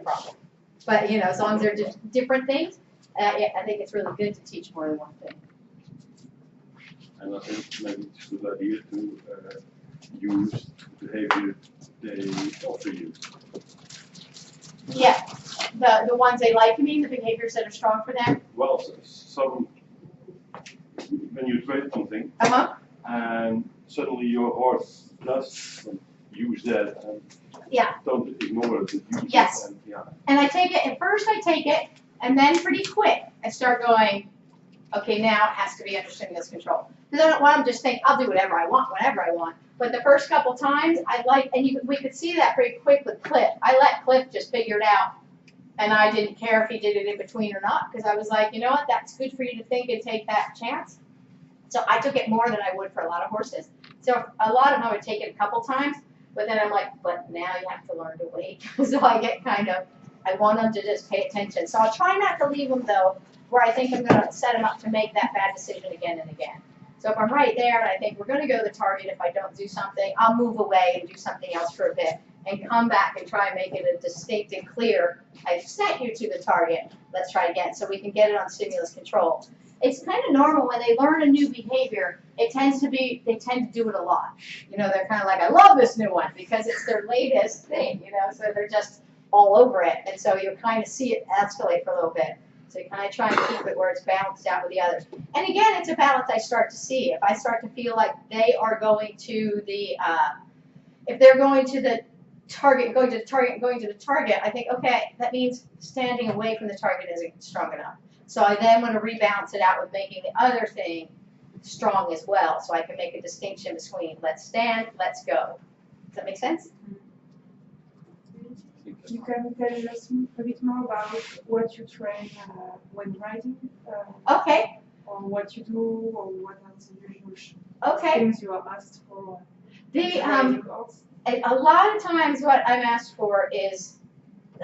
problem. But, you know, as long as they're different things, I think it's really good to teach more than one thing. And I think maybe it's a good idea to use the behavior they offer you. Yeah, the ones they like, you mean, the behaviors that are strong for them? Well, some when you train something, and suddenly your horse does use that and don't ignore it, use yes. it. And I take it, at first I take it, and then pretty quick I start going, okay, now it has to be under stimulus control. Because I don't want them to just think, I'll do whatever I want, whenever I want. But the first couple times, we could see that pretty quick with Cliff. I let Cliff just figure it out. And I didn't care if he did it in between or not, because I was like, you know what, that's good for you to think and take that chance. So I took it more than I would for a lot of horses. So a lot of them I would take it a couple times, but then I'm like, but now you have to learn to wait. So I get kind of, I want them to just pay attention. So I'll try not to leave them, though, where I think I'm going to set them up to make that bad decision again and again. So if I'm right there and I think we're going to go to the target if I don't do something, I'll move away and do something else for a bit and come back and try and make it a distinct and clear, I've sent you to the target, let's try again, so we can get it on stimulus control. It's kind of normal when they learn a new behavior, they tend to do it a lot. You know, they're kind of like, I love this new one because it's their latest thing, you know, so they're just all over it. And so you kind of see it escalate for a little bit. So you kind of try and keep it where it's balanced out with the others. And again, it's a balance I start to see. If I start to feel like they are going to the, if they're going to the target, going to the target, I think, okay, that means standing away from the target isn't strong enough. So I then want to rebalance it out with making the other thing strong as well. So I can make a distinction between let's stand, let's go. Does that make sense? You can tell us a bit more about what you train when riding? Okay. Or what you do, or what are the usual things you are asked for? A lot of times what I'm asked for is,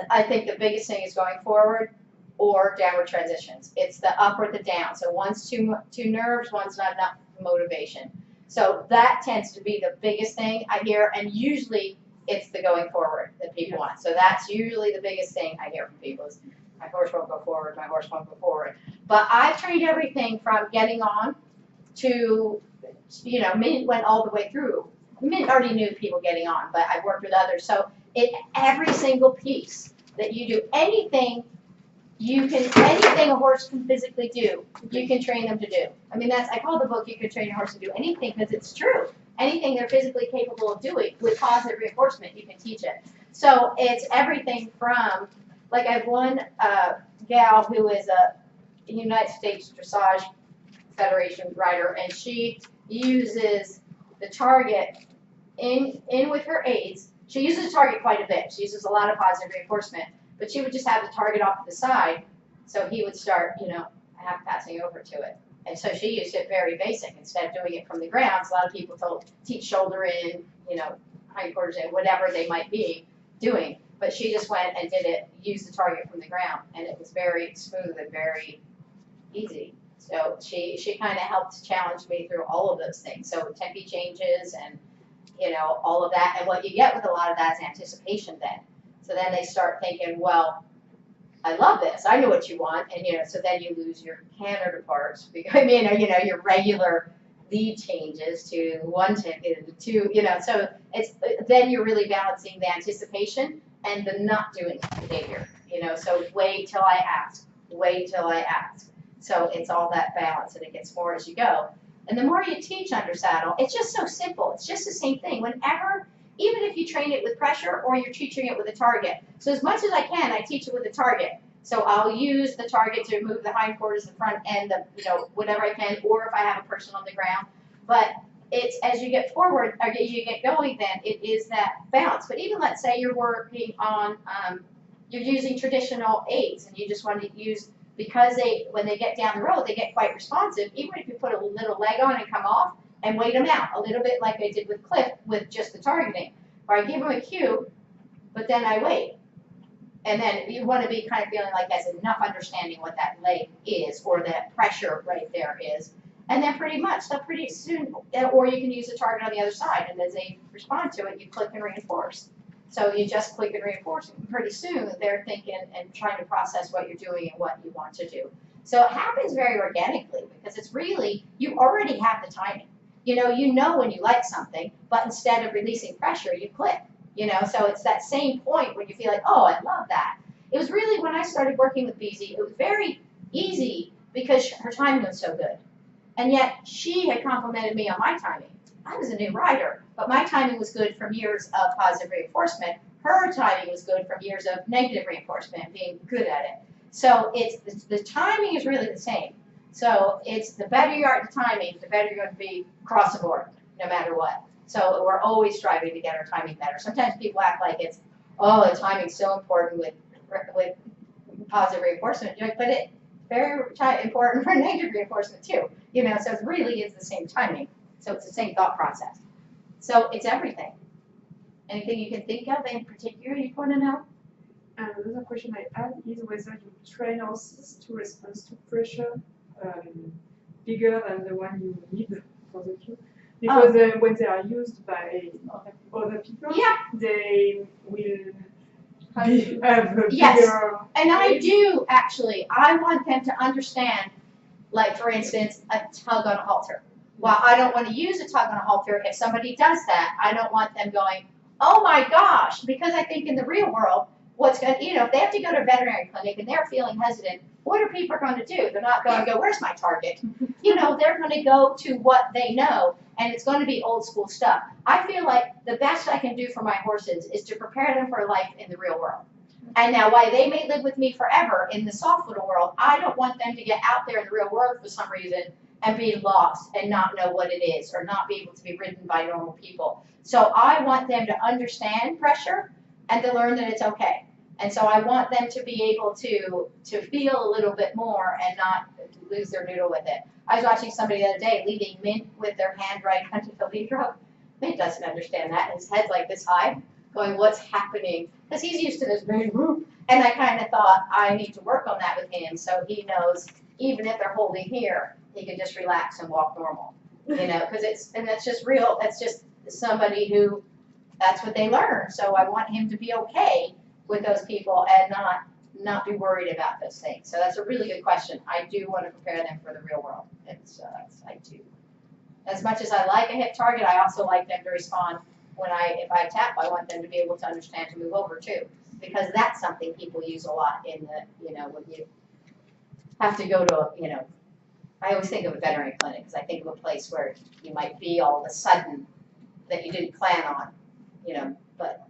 I think the biggest thing is going forward or downward transitions. It's the up or the down. So one's too nerves, one's not enough motivation. So that tends to be the biggest thing I hear, and usually it's the going forward that people want. So that's usually the biggest thing I hear from people is, my horse won't go forward, my horse won't go forward. But I've trained everything from getting on to, you know, Mint went all the way through. Mint already knew people getting on, but I've worked with others. So every single piece that you do, anything a horse can physically do, you can train them to do. I mean, I call the book, You Can Train Your Horse to Do Anything, because it's true. Anything they're physically capable of doing with positive reinforcement, you can teach it. So it's everything from, like I have one gal who is a United States Dressage Federation rider, and she uses the target in with her aids. She uses the target quite a bit. She uses a lot of positive reinforcement, but she would just have the target off to the side, so he would start, you know, half passing over to it. And so she used it very basic. Instead of doing it from the ground, a lot of people teach shoulder in, you know, hindquarters in, whatever they might be doing. But she just went and did it, used the target from the ground, and it was very smooth and very easy. So she kind of helped challenge me through all of those things. So tempi changes and, you know, all of that. And what you get with a lot of that is anticipation then. So then they start thinking, well, I love this. I know what you want. And, you know, so then you lose your canter parts. I mean, you know, your regular lead changes to one tempi to two, you know. So then you're really balancing the anticipation and the not doing behavior, you know. So wait till I ask. Wait till I ask. So it's all that balance, and it gets more as you go. And the more you teach under saddle, it's just so simple. It's just the same thing. Whenever, even if you train it with pressure or you're teaching it with a target. So as much as I can, I teach it with a target. So I'll use the target to move the hindquarters, the front end, you know, whatever I can, or if I have a person on the ground. But it's as you get forward, or you get going, then it is that balance. But even let's say you're working on, you're using traditional aids, and you just want to use, because when they get down the road, they get quite responsive. Even if you put a little leg on and come off and wait them out, a little bit like I did with Cliff with just the targeting, where I give them a cue, but then I wait. And then you want to be kind of feeling like that's enough understanding what that leg is, or that pressure right there is. And then pretty much, they'll pretty soon, or you can use the target on the other side, and as they respond to it, you click and reinforce. So you just click and reinforce, and pretty soon they're thinking and trying to process what you're doing and what you want to do. So it happens very organically because it's really, you already have the timing. You know when you like something, but instead of releasing pressure, you click. So it's that same point when you feel like, oh, I love that. It was really when I started working with BZ, it was very easy because her timing was so good. And yet she had complimented me on my timing. I was a new rider, but my timing was good from years of positive reinforcement. Her timing was good from years of negative reinforcement and being good at it. So the timing is really the same. So it's the better you are at the timing, the better you're going to be across the board, no matter what. So we're always striving to get our timing better. Sometimes people act like it's, oh, the timing's so important with positive reinforcement, but it's very important for negative reinforcement too. So it really is the same timing. So it's the same thought process. So it's everything. Anything you can think of in particular you want to know? Another question I had is whether you train horses to respond to pressure bigger than the one you need for the cue. Because when they are used by other people, they will have a bigger... And I do, actually. I want them to understand, like, for instance, a tug on a halter. While I don't want to use a tug on a halter, if somebody does that, I don't want them going, oh my gosh, because I think in the real world, if they have to go to a veterinary clinic and they're feeling hesitant, what are people going to do? They're not going to go, where's my target? They're going to go to what they know, and it's going to be old school stuff. I feel like the best I can do for my horses is to prepare them for life in the real world. And now, while they may live with me forever in the soft little world, I don't want them to get out there in the real world for some reason and be lost and not know what it is or not be able to be ridden by normal people. So I want them to understand pressure and to learn that it's okay. And so I want them to be able to feel a little bit more and not lose their noodle with it. I was watching somebody the other day leading Mint with their hand right under the lead rope. Mint doesn't understand that. His head's like this high, going, what's happening? Because he's used to this big whoop. And I kind of thought, I need to work on that with him so he knows even if they're holding here, he can just relax and walk normal. Because that's just real. That's just somebody who, that's what they learn. So I want him to be okay with those people and not be worried about those things. So that's a really good question. I do want to prepare them for the real world. I do. As much as I like a hip target, I also like them to respond if I tap. I want them to be able to understand to move over too, because that's something people use a lot in the when you have to go to I always think of a veterinary clinic because I think of a place where you might be all of a sudden that you didn't plan on, but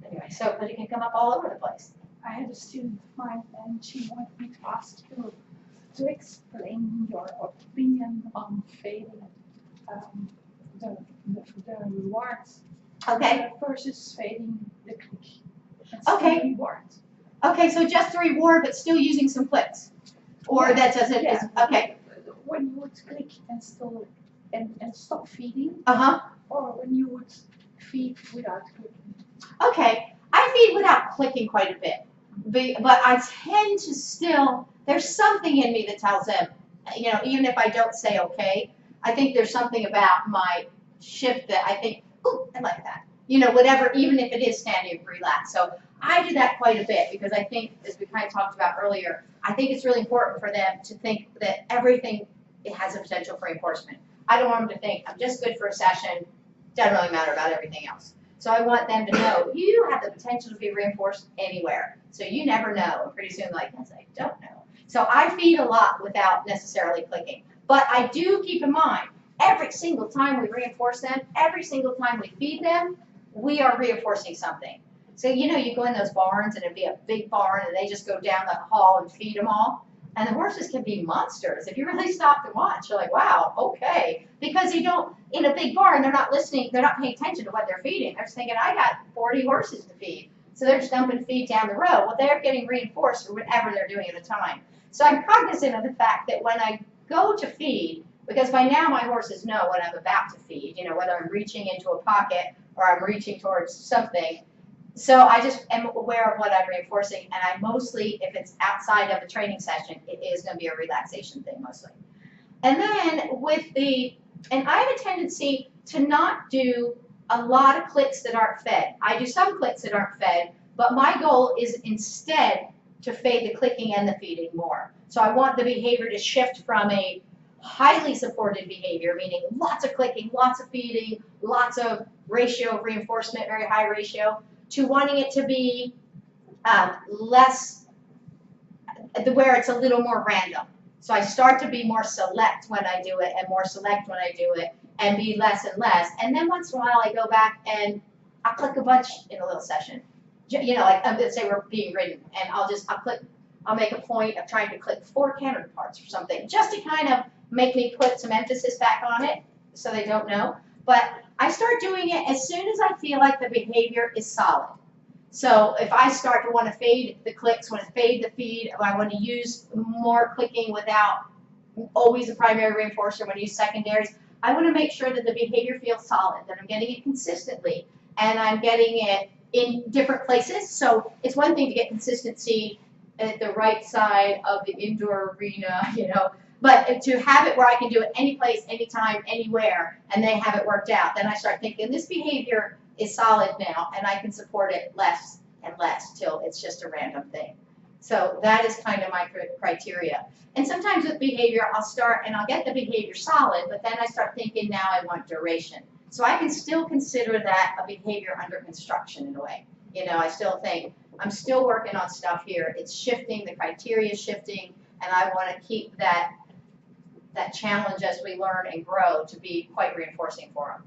anyway, but it can come up all over the place. I had a student of mine and she wanted me to ask you to explain your opinion on fading the rewards versus fading the click. Okay. The reward. Okay, so just the reward but still using some clicks. Or that doesn't, okay. When you would click and still and stop feeding. Or when you would feed without clicking. Okay, I feed without clicking quite a bit. But I tend to still, there's something in me that tells them, even if I don't say okay, I think there's something about my shift that I think, ooh, I like that. Whatever, even if it is standing relaxed. So I do that quite a bit because I think, as we kind of talked about earlier, I think it's really important for them to think that everything has a potential for reinforcement. I don't want them to think, I'm just good for a session, doesn't really matter about everything else. So I want them to know, you have the potential to be reinforced anywhere. So you never know. And pretty soon, yes, I don't know. So I feed a lot without necessarily clicking. But I do keep in mind, every single time we reinforce them, every single time we feed them, we are reinforcing something. So, you go in those barns and it'd be a big barn and they just go down the hall and feed them all. And the horses can be monsters. If you really stop to watch, you're like, wow, okay. Because you don't, in a big barn, they're not listening, they're not paying attention to what they're feeding. They're just thinking, I got 40 horses to feed. So they're just dumping feed down the road. Well, they're getting reinforced for whatever they're doing at the time. So I'm cognizant of the fact that when I go to feed, because by now my horses know what I'm about to feed, whether I'm reaching into a pocket or I'm reaching towards something. So I just am aware of what I'm reinforcing, and I mostly, if it's outside of a training session, it is going to be a relaxation thing mostly. And then and I have a tendency to not do a lot of clicks that aren't fed. I do some clicks that aren't fed, but my goal is instead to fade the clicking and the feeding more. So I want the behavior to shift from a highly supported behavior, meaning lots of clicking, lots of feeding, lots of ratio of reinforcement, very high ratio, to wanting it to be less, where it's a little more random. So I start to be more select when I do it and more select when I do it and be less and less. And then once in a while I go back and I'll click a bunch in a little session. You know, like let's say we're being ridden and I'll make a point of trying to click 4 counterparts or something just to kind of make me put some emphasis back on it so they don't know. But I start doing it as soon as I feel like the behavior is solid. So if I start to want to fade the clicks, want to fade the feed, if I want to use more clicking without always a primary reinforcer, I want to use secondaries, I want to make sure that the behavior feels solid, that I'm getting it consistently, and I'm getting it in different places. So it's one thing to get consistency at the right side of the indoor arena, you know, but to have it where I can do it any place, anytime, anywhere, and they have it worked out, then I start thinking this behavior is solid now, and I can support it less and less till it's just a random thing. So that is kind of my criteria. And sometimes with behavior, I'll start and I'll get the behavior solid, but then I start thinking now I want duration. So I can still consider that a behavior under construction in a way. You know, I still think, I'm still working on stuff here. It's shifting, the criteria is shifting, and I want to keep that challenge as we learn and grow to be quite reinforcing for them.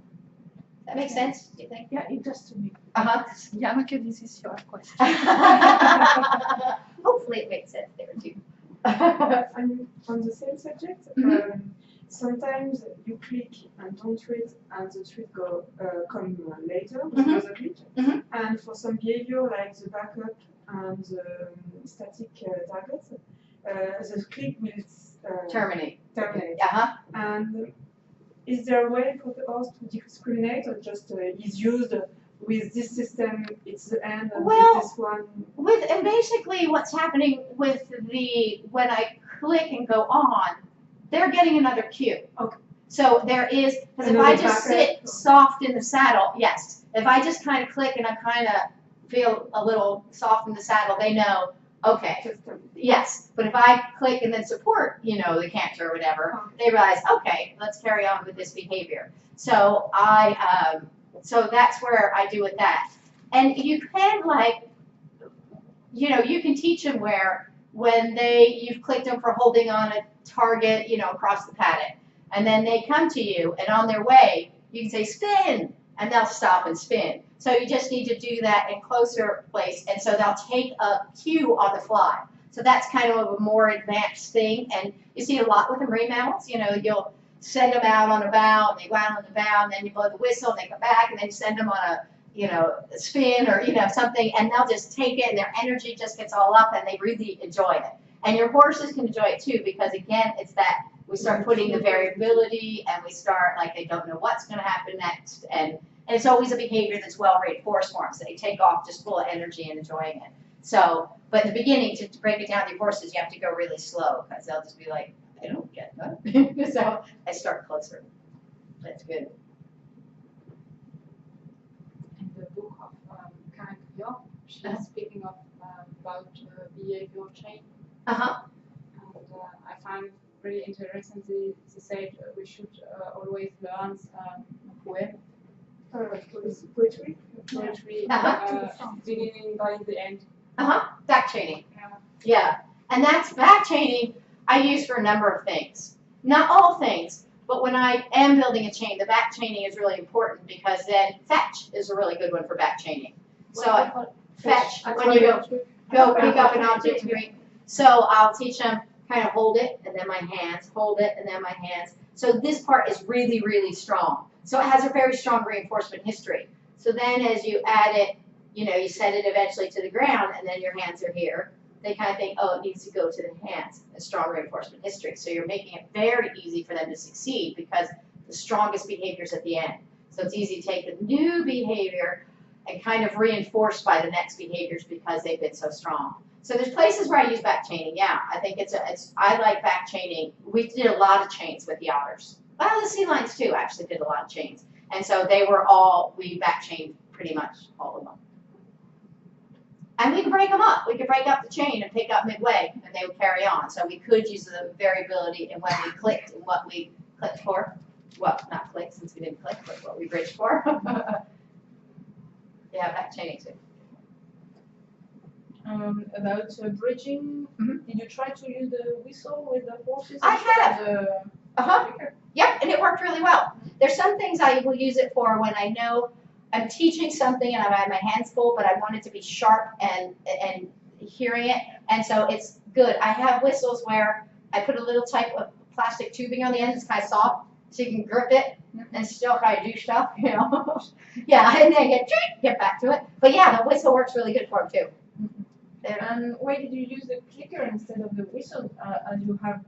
That makes sense, do you think? Yeah, it does to me. Janneke, this is your question. Hopefully it makes sense there too. And on the same subject, sometimes you click and don't treat, and the treat come later with another click. And for some behavior like the backup and the static targets, the click will terminate. And is there a way for the host to discriminate, or just is used with this system, it's the end, and well, this one? And basically what's happening with when I click and go on, they're getting another cue. Okay. So there is, because if I just sit soft in the saddle, yes. If I just kind of click and I kind of feel a little soft in the saddle, they know, okay, yes. But if I click and then support, you know, the canter or whatever, they realize, okay, let's carry on with this behavior. So so that's where I do with that. And you can you know, you can teach them where when you've clicked them for holding on a target, you know, across the paddock, and then they come to you, and on their way, you can say spin, and they'll stop and spin. So you just need to do that in closer place, and so they'll take a cue on the fly. So that's kind of a more advanced thing, and you see a lot with the marine mammals. You know, you'll send them out on a bow, and they go out on the bow, and then you blow the whistle, and they come back, and then you send them on a, you know, a spin or, you know, something, and they'll just take it, and their energy just gets all up, and they really enjoy it. And your horses can enjoy it too, because again, it's that we start putting the variability, and we start like they don't know what's going to happen next, and it's always a behavior that's well reinforced for them, so they take off just full of energy and enjoying it. So, but in the beginning, to break it down to your horses, you have to go really slow, because they'll just be like, I don't get that. So I start closer. That's good. In the book of Karen Kriok, she's speaking of about behavioral change. And I find really interesting. They said we should always learn poem. Poetry, beginning by the end. Back chaining. Yeah. And that's back chaining I use for a number of things. Not all things, but when I am building a chain, the back chaining is really important, because then fetch is a really good one for back chaining. So fetch, when you go pick up an object to bring. So I'll teach them kind of hold it, and then my hands, hold it, and then my hands. So this part is really, really strong. So it has a very strong reinforcement history. So then as you add it, you know, you set it eventually to the ground, and then your hands are here. They kind of think, oh, it needs to go to the hands, a strong reinforcement history. So you're making it very easy for them to succeed, because the strongest behavior is at the end. So it's easy to take the new behavior and kind of reinforce by the next behaviors, because they've been so strong. So there's places where I use back chaining. Yeah, I think I like back chaining. We did a lot of chains with the otters. Well, the sea lions too actually did a lot of chains. And so we back chained pretty much all of them. And we could break them up. We could break up the chain and pick up midway, and they would carry on. So we could use the variability in when we clicked and what we clicked for. Well, not click since we didn't click, but what we bridged for. Yeah, back chaining too. About bridging, did you try to use the whistle with the horses? I have. Yep, and it worked really well. There's some things I will use it for when I know I'm teaching something and I've had my hands full, but I want it to be sharp and hearing it. And so it's good. I have whistles where I put a little type of plastic tubing on the end. It's kind of soft, so you can grip it and still kind of do stuff, you know. Yeah, and then get back to it. But yeah, the whistle works really good for them too. And why did you use the clicker instead of the whistle, as you have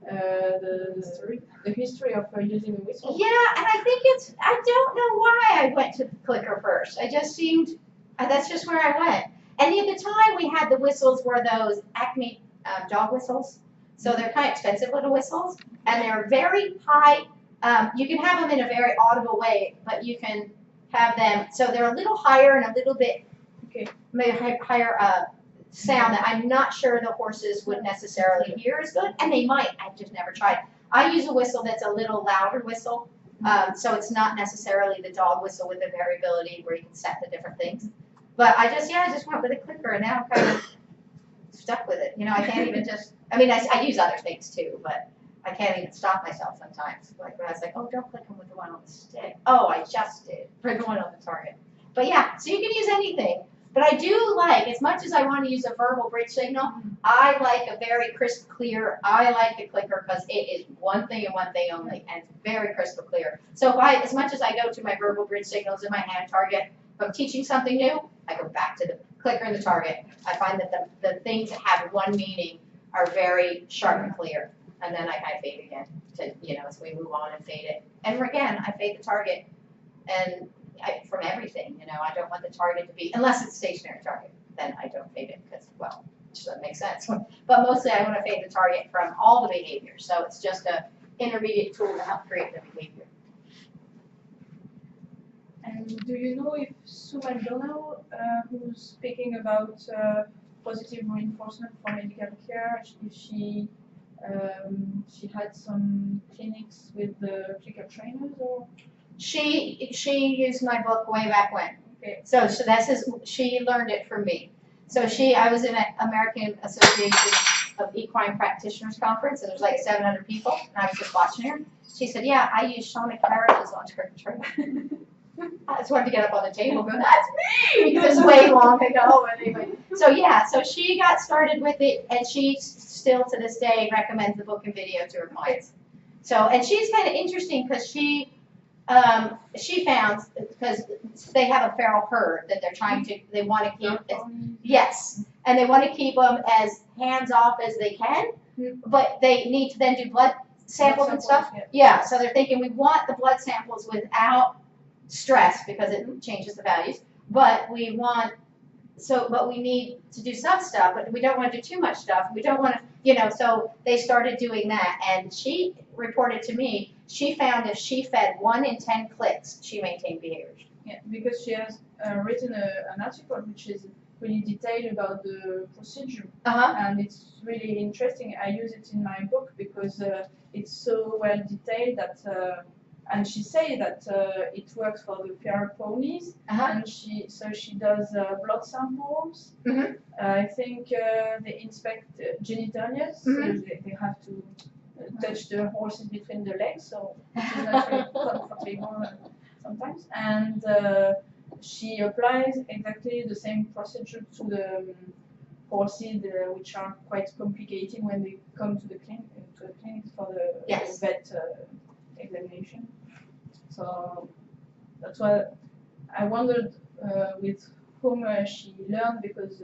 the history of using the whistle? Yeah, and I think I don't know why I went to the clicker first. I just seemed, that's just where I went. And at the time we had the whistles were those Acme dog whistles. So they're kind of expensive little whistles, and they're very high. You can have them in a very audible way, but you can have them, so they're a little higher and a little bit, maybe higher sound that I'm not sure the horses would necessarily hear as good, and they might. I've just never tried. I use a whistle that's a little louder whistle, so it's not necessarily the dog whistle with the variability where you can set the different things. But I just went with a clicker, and now I'm kind of stuck with it. You know, I can't even just, I mean, I use other things too, but I can't even stop myself sometimes. Like when I was like, oh, don't click them with the one on the stick. Oh, I just did for the one on the target. But yeah, so you can use anything. But I do like, as much as I want to use a verbal bridge signal, I like a very crisp, clear, I like the clicker because it is one thing and one thing only, and it's very crystal clear. So if as much as I go to my verbal bridge signals in my hand target, if I'm teaching something new, I go back to the clicker and the target. I find that the things that have one meaning are very sharp and clear. And then I kind of fade again to, you know, as we move on and fade it. And again, I fade the target and from everything, you know, I don't want the target to be, unless it's a stationary target, then I don't fade it because, well, it just doesn't make sense. But mostly I want to fade the target from all the behaviors. So it's just an intermediate tool to help create the behavior. And do you know if Sue McDonald, who's speaking about positive reinforcement for medical care, if she had some clinics with the clicker trainers, or? She used my book way back when. Okay. So she learned it from me. So I was in an American Association of Equine Practitioners Conference, and there's like 700 people, and I was just watching her. She said, yeah, I use Shawna Karrasch as on trainer. I just wanted to get up on the table and go, that's me! Because it was way long ago. Anyway. So yeah, so she got started with it, and she still to this day recommends the book and video to her clients. So, and she's kind of interesting because she found, because they have a feral herd that they're trying to, they want to keep, yes, and they want to keep them as hands-off as they can, but they need to then do blood samples and stuff. Yeah, so they're thinking we want the blood samples without stress because it changes the values, but we need to do some stuff, but we don't want to do too much stuff. We don't want to, you know, so they started doing that, and she reported to me, she found if she fed 1 in 10 clicks, she maintained behaviors. Yeah, because she has written an article which is really detailed about the procedure, and it's really interesting. I use it in my book because it's so well detailed that, and she says that it works for the feral ponies, and she does blood samples. I think they inspect genitalia, so they have to touch the horses between the legs, so it's not really comfortable sometimes. And she applies exactly the same procedure to the horses, which are quite complicated when they come to the clinic for the vet examination. So that's why I wondered with whom she learned, because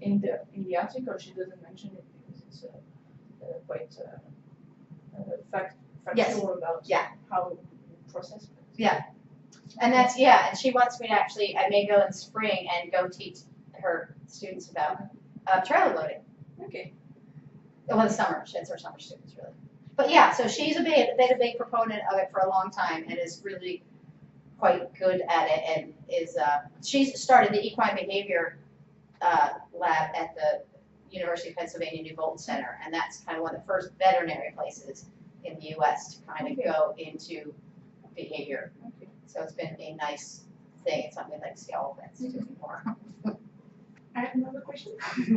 in the article she doesn't mention it because it's quite factual about how you process it. Yeah, and that's, and she wants me to actually, I may go in spring and go teach her students about trailer loading. Okay. Well, the summer, it's her summer students really. But yeah, so she's been a big proponent of it for a long time, and is really quite good at it and is, she's started the equine behavior lab at the University of Pennsylvania New Bolton Center, and that's kind of one of the first veterinary places in the U.S. to kind of go into behavior. So it's been a nice thing. It's something I'd like to see all vets do more. I have another question.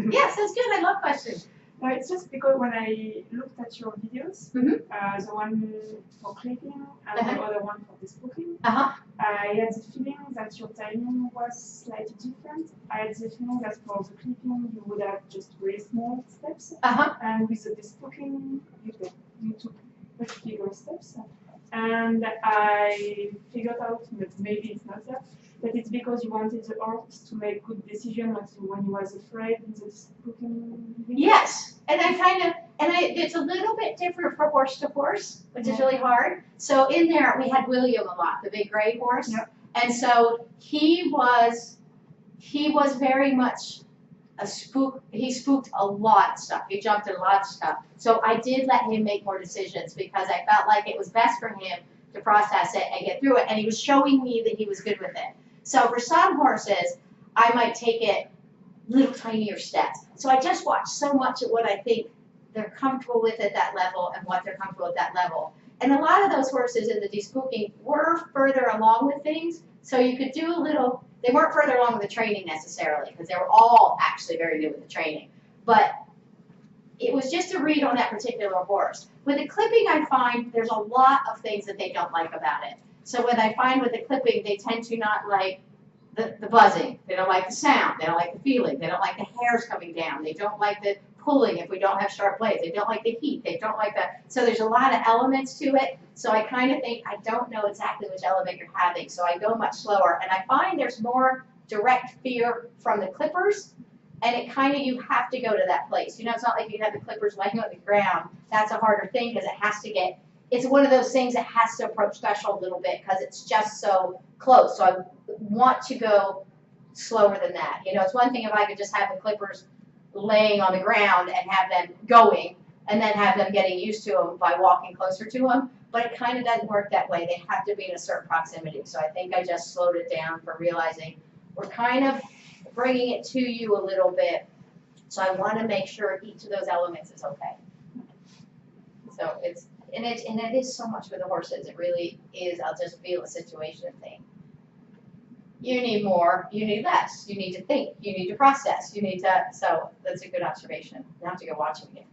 Yes, that's good. I love questions. No, it's just because when I looked at your videos, the one for clipping and the other one for this booking, I had the feeling that your timing was slightly different. I had the feeling that for the clipping you would have just very small steps, and with the booking you took much bigger steps. And I figured out that maybe it's not that, but it's because you wanted the horse to make good decisions when he was afraid in this booking. Yes, and it's a little bit different from horse to horse, which is really hard. So in there we had William a lot, the big gray horse, and so he was very much a spook. He spooked a lot of stuff. He jumped at a lot of stuff. So I did let him make more decisions because I felt like it was best for him to process it and get through it. And he was showing me that he was good with it. So for some horses, I might take it little tinier steps. So I just watch so much at what I think they're comfortable with at that level and what they're comfortable at that level. And a lot of those horses in the despooking were further along with things. So you could do a little. They weren't further along with the training necessarily because they were all actually very new with the training. But it was just a read on that particular horse. With the clipping, I find there's a lot of things that they don't like about it. So what I find with the clipping, they tend to not like the buzzing. They don't like the sound. They don't like the feeling. They don't like the hairs coming down. They don't like the pulling if we don't have sharp blades. They don't like the heat. They don't like that. So there's a lot of elements to it. So I kind of think I don't know exactly which element you're having. So I go much slower. And I find there's more direct fear from the clippers. And it kind of, you have to go to that place. You know, it's not like you have the clippers laying on the ground. That's a harder thing because it has to get, it's one of those things that has to approach special a little bit because it's just so close. So I want to go slower than that. You know, it's one thing if I could just have the clippers laying on the ground and have them going and then have them getting used to them by walking closer to them. But it kind of doesn't work that way. They have to be in a certain proximity. So I think I just slowed it down for realizing we're kind of bringing it to you a little bit. So I want to make sure each of those elements is okay. So it is so much with the horses. It really is. I'll just feel a situation thing. You need more, you need less. You need to think, you need to process, you need to, so that's a good observation. You have to go watch it again.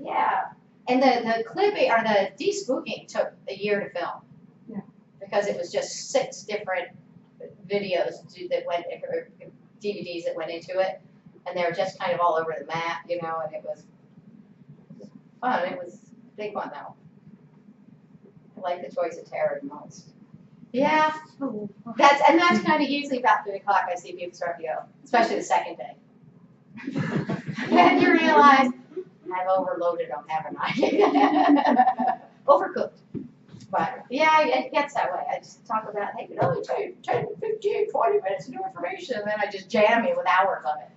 Yeah. And the clipping, or the despooking took a year to film. Yeah. Because it was just 6 different videos that went, or DVDs that went into it. And they were just kind of all over the map, you know, and it was fun. It was a big one though. I like the Toys of Terror the most. Yeah, that's kind of usually about 3 o'clock I see people start to go, especially the second day. Then you realize, I've overloaded them, haven't I? Overcooked. But yeah, it gets that way. I just talk about, hey, you know, it take 10, 15, 20 minutes of new information, and then I just jam you with hours of it.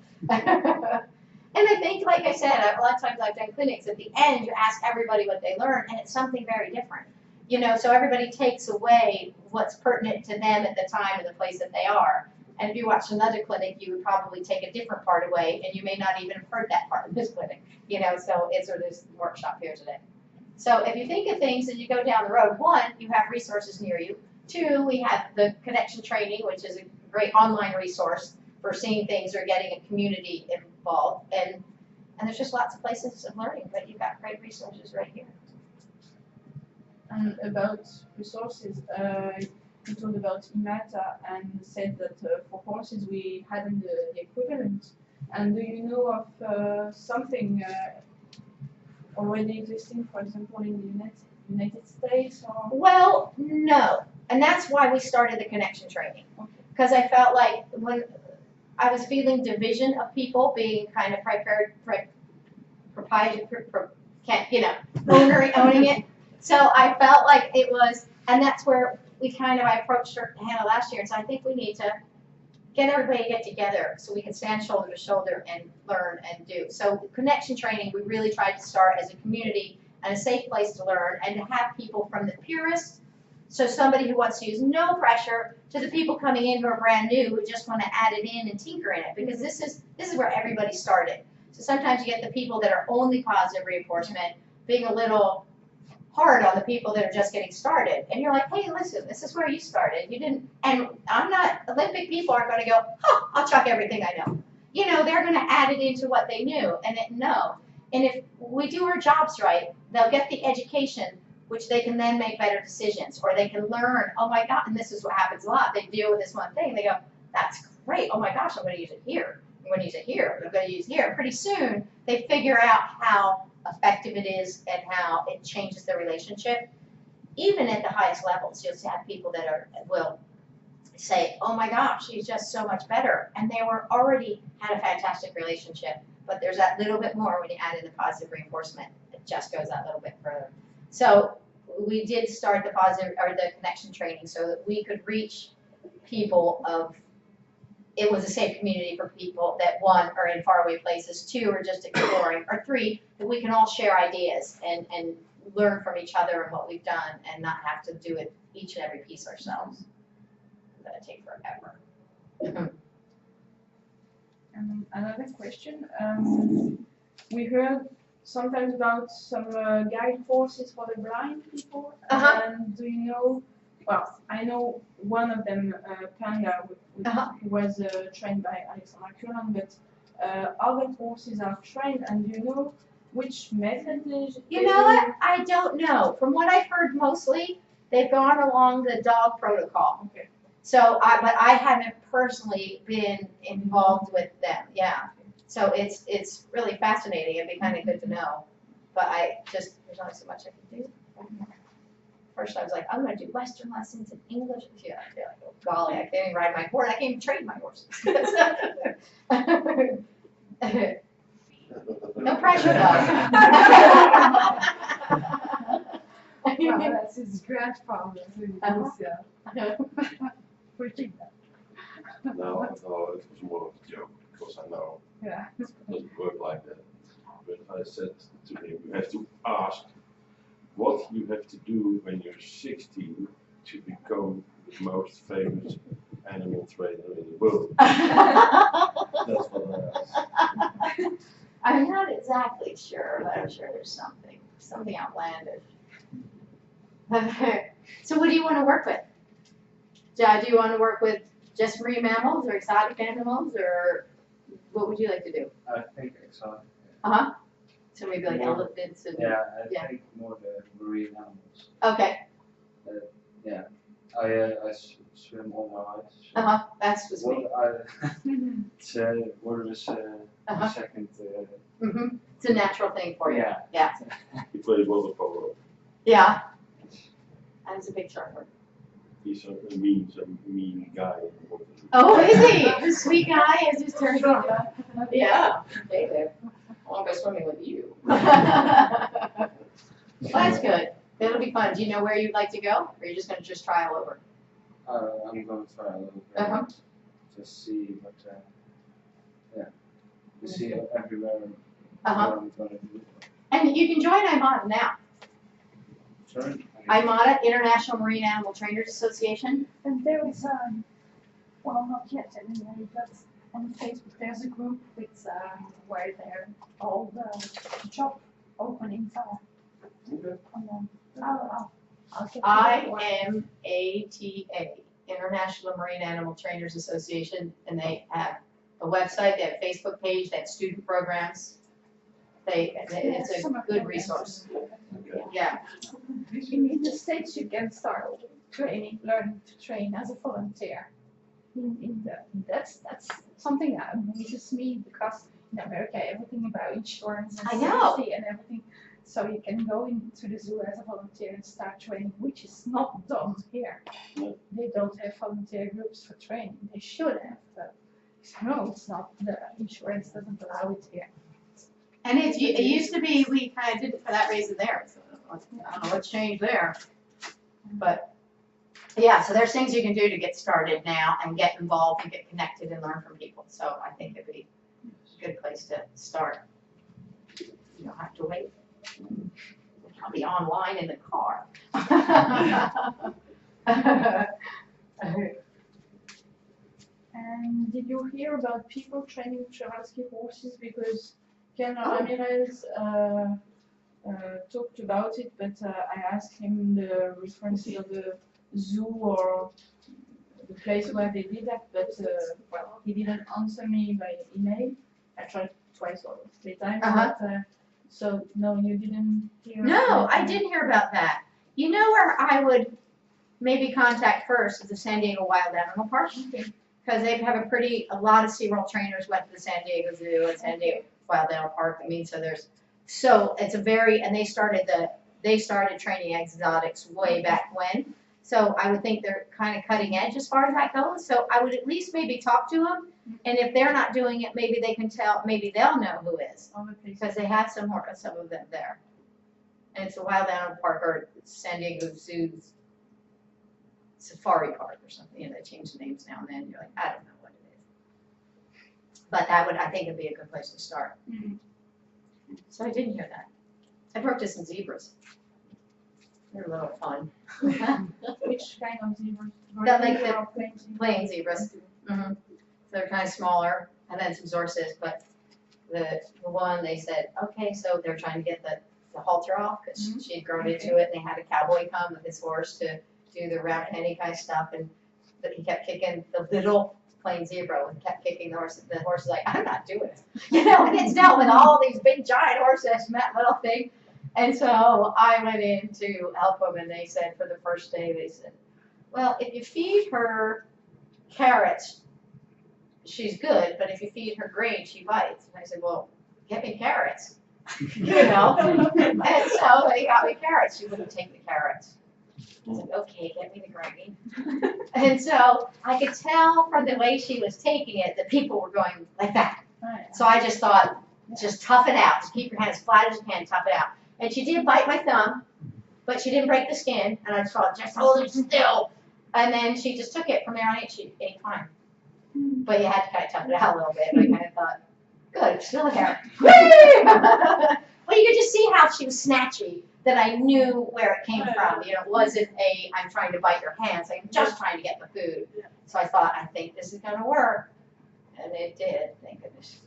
And I think, like I said, a lot of times I've done clinics, at the end you ask everybody what they learned, and it's something very different. You know, so everybody takes away what's pertinent to them at the time and the place that they are. And if you watch another clinic, you would probably take a different part away, and you may not even have heard that part of this clinic. You know, so it's or this workshop here today. So if you think of things as you go down the road, 1, you have resources near you. 2, we have the connection training, which is a great online resource for seeing things or getting a community involved. And there's just lots of places of learning, but you've got great resources right here. And about resources, you told about IMATA and said that for horses we hadn't the equivalent. And do you know of something already existing, for example, in the United States? Or? Well, no. And that's why we started the connection training. Because I felt like when I was feeling division of people being kind of owning it. So I felt like it was, and that's where I approached Hannah last year and said, I think we need to get everybody to get together so we can stand shoulder to shoulder and learn and do. So connection training, we really tried to start as a community and a safe place to learn and to have people from the purest So somebody who wants to use no pressure to the people coming in who are brand new who just want to add it in and tinker in it, because this is where everybody started. So sometimes you get the people that are only positive reinforcement being a little hard on the people that are just getting started. And you're like, hey, listen, this is where you started. You didn't, and I'm not, Olympic people aren't going to go, oh, I'll chuck everything I know. You know, they're going to add it into what they knew. And And if we do our jobs right, they'll get the education, which they can then make better decisions, or they can learn, oh my God, and this is what happens a lot. They deal with this one thing, and they go, that's great, oh my gosh, I'm going to use it here. I'm going to use it here, I'm going to use it here. Pretty soon, they figure out how effective it is and how it changes the relationship. Even at the highest levels, you'll have people that will say, oh my gosh, she's just so much better. And they were already had a fantastic relationship. But there's that little bit more when you add in the positive reinforcement. It just goes that little bit further. So we did start the the connection training so that we could reach people it was a safe community for people that, one, are in faraway places, two, are just exploring, or three, that we can all share ideas and learn from each other and what we've done and not have to do it each and every piece ourselves. That'd take forever. Another question. We heard sometimes about some guide courses for the blind people. And do you know, well, I know one of them, Panda, who was trained by Alexandra Curran, but other courses are trained, and do you know which method is? You know what? I don't know. From what I've heard mostly, they've gone along the dog protocol. Okay. So, but I haven't personally been involved with them. Yeah. So it's really fascinating. It'd be kind of good to know. But there's only so much I can do. First, I was like, I'm going to do Western lessons in English. Yeah, I feel like, oh golly, I can't even ride my horse. I can't even train my horses. No pressure, though. Well, that's his grandfather. Yeah. No, it was more of a joke, because I know Yeah. it doesn't work like that. But I said to him, you have to ask what you have to do when you're 16 to become the most famous animal trainer in the world. That's what I asked. I'm not exactly sure, but I'm sure there's something outlandish. So what do you want to work with? Do you want to work with just marine mammals or exotic animals, or what would you like to do? I think exotic. So maybe like elephants and I think more the marine animals. Okay. I swim all my life. So That's what's me. Water is second. It's a natural thing for you. Yeah. He plays water polo. Yeah. That's a big shark. He's a mean guy. Oh, is he? The sweet guy has just turned on. Yeah. Hey there. I want to go swimming with you. Well, that's good. It'll be fun. Do you know where you'd like to go? Or are you just going to just try all over? I'm going to try a little bit. Just see what, you see everywhere. What I'm going to do. And you can join IMATA now. Sorry? IMATA, International Marine Animal Trainers Association. And there is well, not yet anyway, but on Facebook there's a group with where there all the job openings are. Okay. And I'll get IMATA, International Marine Animal Trainers Association, and they have a website, they have a Facebook page, they have student programs. It's a good resource. Okay. Yeah. in the States you can start learning to train as a volunteer. That's something that amazes me, because in America everything about insurance and safety and everything. So you can go into the zoo as a volunteer and start training, which is not done here. No. They don't have volunteer groups for training. They should have, but no, it's not. The insurance doesn't allow it here. And it used to be, we kind of did it for that reason there. So I don't know what's changed there. But yeah, so there's things you can do to get started now and get involved and get connected and learn from people. So I think it'd be a good place to start. You don't have to wait. I'll be online in the car. And did you hear about people training Przewalski horses? Because Ken Oh. Ramirez talked about it, but I asked him the references of the zoo or the place where they did that, but well, he didn't answer me by email. I tried twice or 3 times, but so no, you didn't hear. No, I didn't hear about that. You know where I would maybe contact first is the San Diego Wild Animal Park. Because they have a lot of SeaWorld trainers went to the San Diego Zoo and San Diego Wild Animal Park. I mean, it's a very, and they started training exotics way back when. So I would think they're kind of cutting edge as far as that goes. So I would at least maybe talk to them. And if they're not doing it, maybe they can maybe they'll know who is. Because they have some of them there. And it's the Wild Animal Park or San Diego Zoo's Safari Park or something. You know, they change the names now and then. You're like, I don't know what it is. But I think it'd be a good place to start. Mhm. So I didn't hear that. I broke to some zebras. They're a little fun. Which kind of zebras? That like Regular the or plain zebras? plain zebras. Mm-hmm. They're kind of smaller, and then some horses. But the one they said, okay, so they're trying to get the halter off because she had grown into it. And they had a cowboy come with his horse to do the round penny kind of stuff, and but he kept kicking the little plain zebra and kept kicking the horse. The horse is like, I'm not doing it. You know, and it's dealt with all these big giant horses and that little thing. And so I went in to help them, and they said for the first day, they said, well, if you feed her carrots, she's good, but if you feed her grain, she bites. And I said, well, get me carrots. You know? And so they got me carrots. She wouldn't take the carrots. I said, okay, get me the grain. And so I could tell from the way she was taking it that people were going like that. So I just thought, just tough it out. Just keep your hand as flat as you can, tough it out. And she did bite my thumb, but she didn't break the skin. And I just thought, just hold it still. And then she just took it from there on in. She ate fine. But you had to kind of tough it out a little bit. And I kind of thought, good, still there. Well, you could just see how she was snatchy, that I knew where it came from. You know, it wasn't I'm trying to bite your hands. I'm just trying to get the food. So I thought, I think this is going to work. And it did, thank goodness.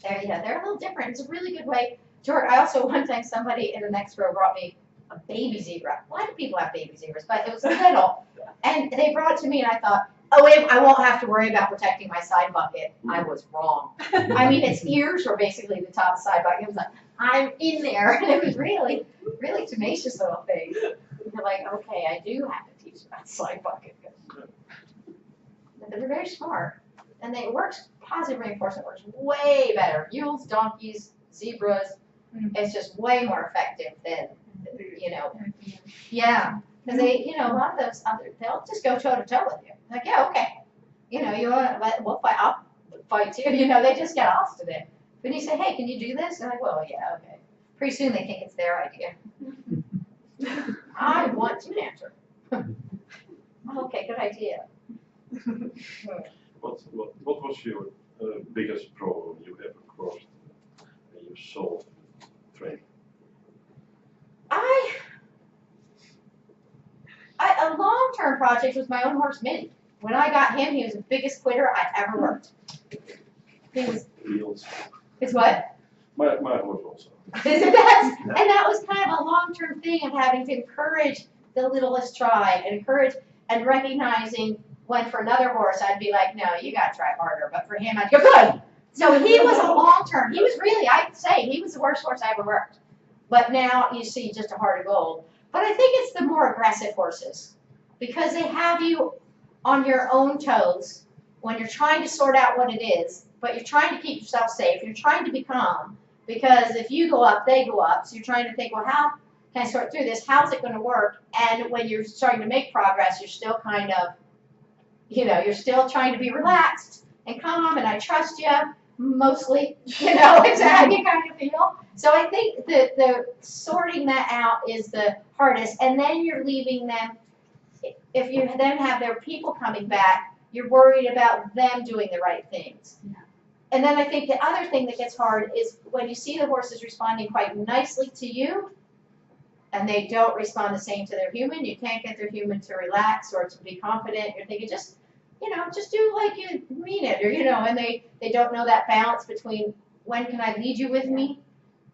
They're a little different. It's a really good way to work. I also, one time, somebody in the next row brought me a baby zebra. Why do people have baby zebras? But it was little. And they brought it to me, and I thought, oh, I won't have to worry about protecting my side bucket. I was wrong. I mean, its ears were basically the top of the side bucket. It was like, I'm in there. And it was really, really tenacious little thing. You're like, okay, I do have to teach about side bucket. But they're very smart. And it works, positive reinforcement works way better. Mules, donkeys, zebras, it's just way more effective than, you know. Yeah. Because a lot of those they'll just go toe to toe with you. Like, yeah, okay. You know, we'll fight, I'll fight too. You know, they just get off to it. When you say, hey, can you do this? They're like, well, yeah, okay. Pretty soon they think it's their idea. I want to answer. Okay, good idea. What was your biggest problem you ever crossed when you solved training? A long-term project was my own horse, Minnie. When I got him, he was the biggest quitter I ever worked. His what? My horse also. And that was kind of a long-term thing of having to encourage the littlest try and encourage and recognizing when for another horse I'd be like, no, you got to try harder. But for him, I'd go, good. So he was a long-term. He was really, I'd say, he was the worst horse I ever worked. But now you see just a heart of gold. But I think it's the more aggressive horses because they have you on your own toes when you're trying to sort out what it is, but you're trying to keep yourself safe. You're trying to be calm because if you go up, they go up. So you're trying to think, well, how can I sort through this? How's it going to work? And when you're starting to make progress, you're still kind of, you're still trying to be relaxed and calm, and I trust you mostly. It's how you kind of feel. So I think the sorting that out is the hardest, and then you're leaving them. If you then have their people coming back, you're worried about them doing the right things. Yeah. And then I think the other thing that gets hard is when you see the horses responding quite nicely to you, and they don't respond the same to their human, you can't get their human to relax or to be confident. You're thinking, just do like you mean it, or and they don't know that balance between when can I lead you with me,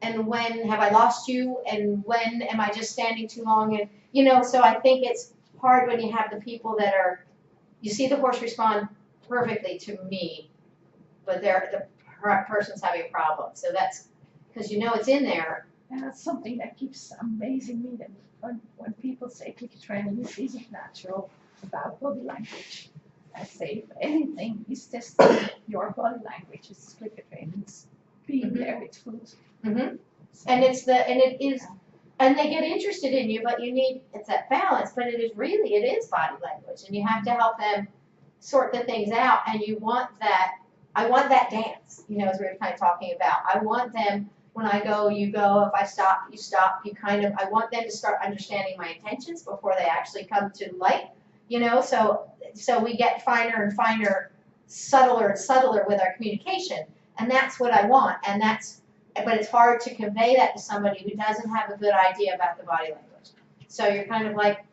and when have I lost you, and when am I just standing too long, and so I think it's hard when you have the people that are, you see the horse respond perfectly to me, but the person's having a problem. So that's because it's in there. And that's something that keeps amazing me, that when people say clicker training isn't natural about body language. I say, if anything is testing your body language, it's clicker training. It's being there with food. Mm-hmm. And it is, and they get interested in you, but it's that balance, but it is body language, and you have to help them sort the things out, and I want that dance, as we were kind of talking about. I want them, when I go, you go, if I stop, you stop, I want them to start understanding my intentions before they actually come to light, so we get finer and finer, subtler and subtler with our communication, and that's what I want, but it's hard to convey that to somebody who doesn't have a good idea about the body language. So you're kind of like,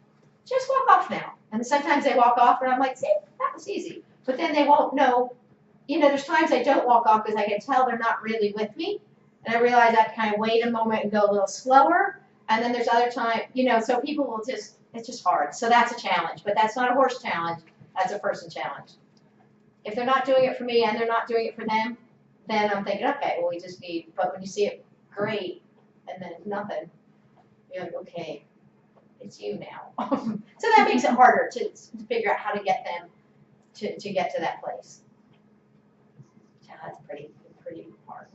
just walk off now. And sometimes they walk off, and I'm like, see, that was easy. But then they won't know. There's times I don't walk off because I can tell they're not really with me. And I realize I have to kind of wait a moment and go a little slower. And then there's other times, so people will it's just hard. So that's a challenge. But that's not a horse challenge. That's a person challenge. If they're not doing it for me and they're not doing it for them, then I'm thinking, okay, well, we just need, but when you see it, great, and then nothing, you're like, okay, it's you now. So that makes it harder to figure out how to get them to get to that place. Yeah, that's pretty hard.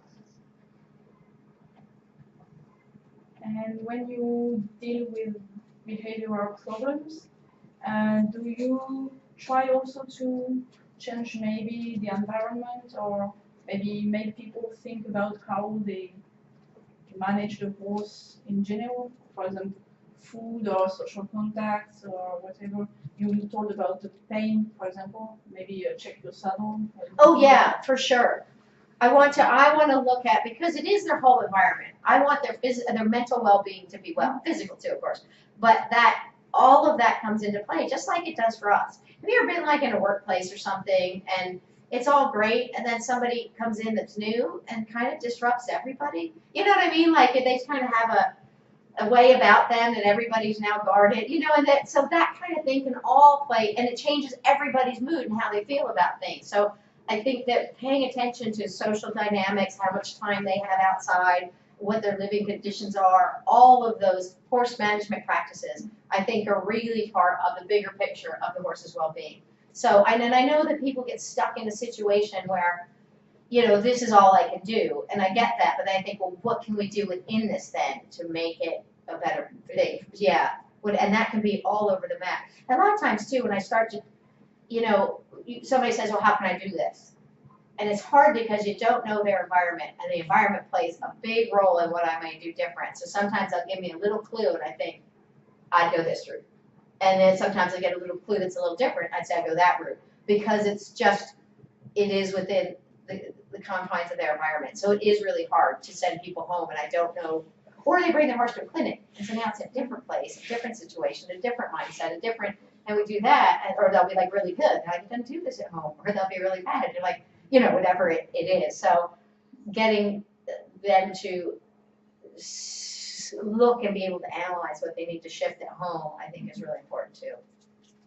And when you deal with behavioral problems, do you try also to change maybe the environment, or maybe make people think about how they manage the horse in general? For example, food or social contacts or whatever. You told about the pain, for example. Maybe check your saddle. Oh yeah, for sure. I want to look at, because it is their whole environment. I want their mental well-being to be well, physical too, of course. But all of that comes into play, just like it does for us. Have you ever been like in a workplace or something, and it's all great, and then somebody comes in that's new and kind of disrupts everybody? You know what I mean? Like they kind of have a way about them that everybody's now guarded, and so that kind of thing can all play, and it changes everybody's mood and how they feel about things. So I think that paying attention to social dynamics, how much time they have outside, what their living conditions are, all of those horse management practices, I think are really part of the bigger picture of the horse's well-being. So, and I know that people get stuck in a situation where, this is all I can do, and I get that, but then I think, well, what can we do within this then to make it a better thing? Yeah, and that can be all over the map. And a lot of times too, when I start to, somebody says, well, how can I do this? And it's hard because you don't know their environment, and the environment plays a big role in what I may do different. So sometimes they'll give me a little clue, and I think, I'd go this route. And then sometimes I get a little clue that's a little different, I'd say I'd go that route. Because it is within the confines of their environment. So it is really hard to send people home, and I don't know. Or they bring their horse to a clinic, and so now it's a different place, a different situation, a different mindset, and we do that, or they'll be like really good, and I didn't do this at home, or they'll be really bad, and you're like, whatever it is. So getting them to look and be able to analyze what they need to shift at home, I think is really important too.